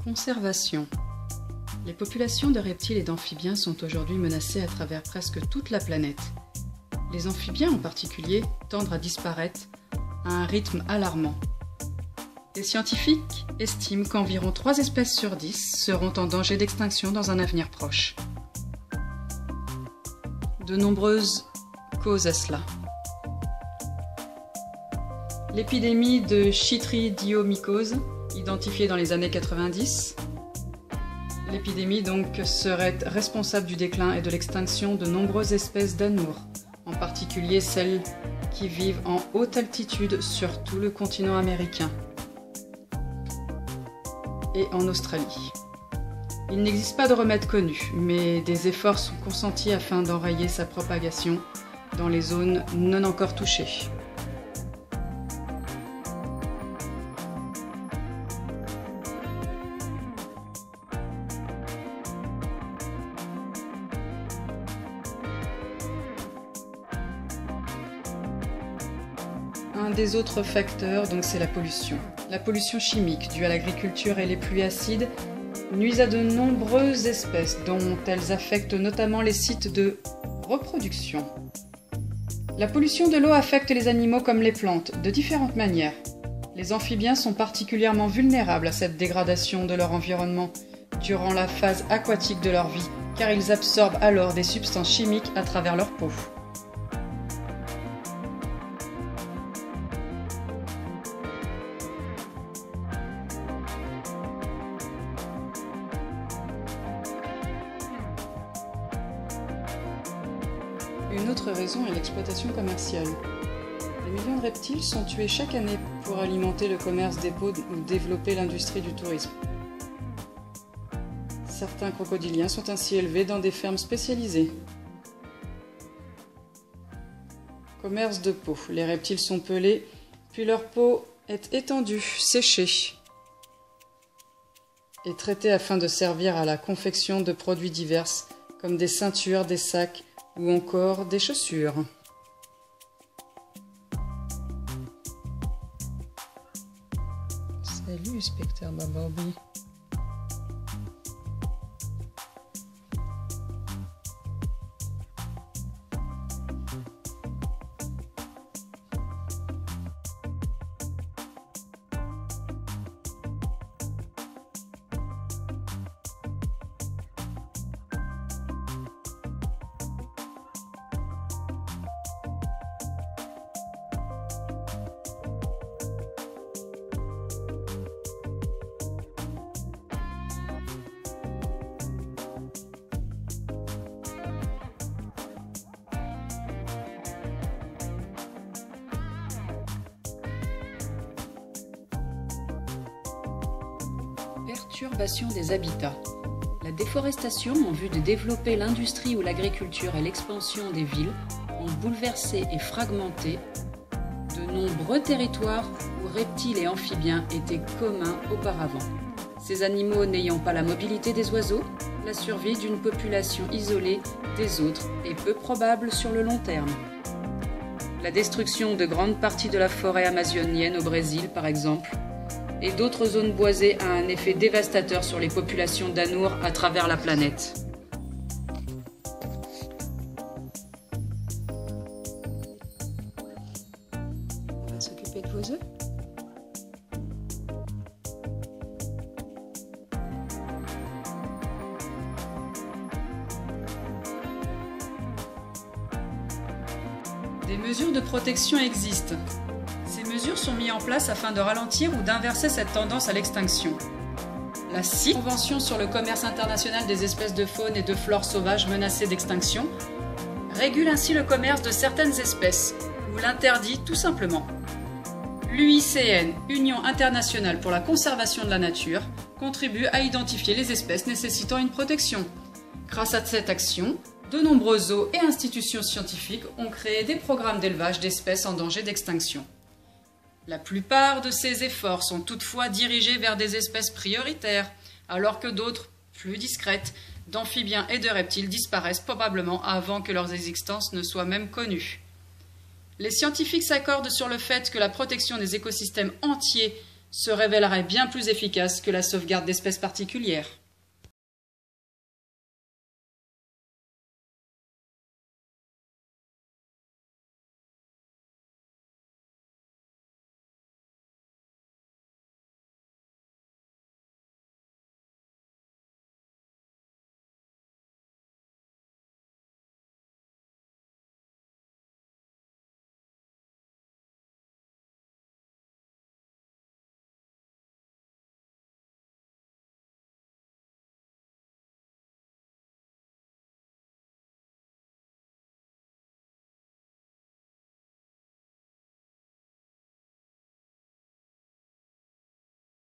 Conservation. Les populations de reptiles et d'amphibiens sont aujourd'hui menacées à travers presque toute la planète. Les amphibiens en particulier tendent à disparaître à un rythme alarmant. Les scientifiques estiment qu'environ 3 espèces sur 10 seront en danger d'extinction dans un avenir proche. De nombreuses causes à cela. L'épidémie de chytridiomycose, identifiée dans les années 90. L'épidémie donc serait responsable du déclin et de l'extinction de nombreuses espèces d'anours, en particulier celles qui vivent en haute altitude sur tout le continent américain et en Australie. Il n'existe pas de remède connu, mais des efforts sont consentis afin d'enrayer sa propagation dans les zones non encore touchées. Un des autres facteurs, donc, c'est la pollution. La pollution chimique due à l'agriculture et les pluies acides nuisent à de nombreuses espèces, dont elles affectent notamment les sites de reproduction. La pollution de l'eau affecte les animaux comme les plantes, de différentes manières. Les amphibiens sont particulièrement vulnérables à cette dégradation de leur environnement durant la phase aquatique de leur vie, car ils absorbent alors des substances chimiques à travers leur peau. Une autre raison est l'exploitation commerciale. Des millions de reptiles sont tués chaque année pour alimenter le commerce des peaux ou développer l'industrie du tourisme. Certains crocodiliens sont ainsi élevés dans des fermes spécialisées. Commerce de peau. Les reptiles sont pelés, puis leur peau est étendue, séchée et traitée afin de servir à la confection de produits divers comme des ceintures, des sacs, ou encore des chaussures. Salut, Spectre Bumblebee. Perturbation des habitats. La déforestation en vue de développer l'industrie ou l'agriculture et l'expansion des villes ont bouleversé et fragmenté de nombreux territoires où reptiles et amphibiens étaient communs auparavant. Ces animaux n'ayant pas la mobilité des oiseaux, la survie d'une population isolée des autres est peu probable sur le long terme. La destruction de grandes parties de la forêt amazonienne au Brésil, par exemple, et d'autres zones boisées a un effet dévastateur sur les populations d'anours à travers la planète. On va s'occuper de vos œufs. Des mesures de protection existent. Ces mesures sont mises en place afin de ralentir ou d'inverser cette tendance à l'extinction. La CITES, Convention sur le commerce international des espèces de faune et de flore sauvages menacées d'extinction, régule ainsi le commerce de certaines espèces, ou l'interdit tout simplement. L'UICN, Union internationale pour la conservation de la nature, contribue à identifier les espèces nécessitant une protection. Grâce à cette action, de nombreux zoos et institutions scientifiques ont créé des programmes d'élevage d'espèces en danger d'extinction. La plupart de ces efforts sont toutefois dirigés vers des espèces prioritaires, alors que d'autres, plus discrètes, d'amphibiens et de reptiles disparaissent probablement avant que leur existence ne soit même connue. Les scientifiques s'accordent sur le fait que la protection des écosystèmes entiers se révélerait bien plus efficace que la sauvegarde d'espèces particulières.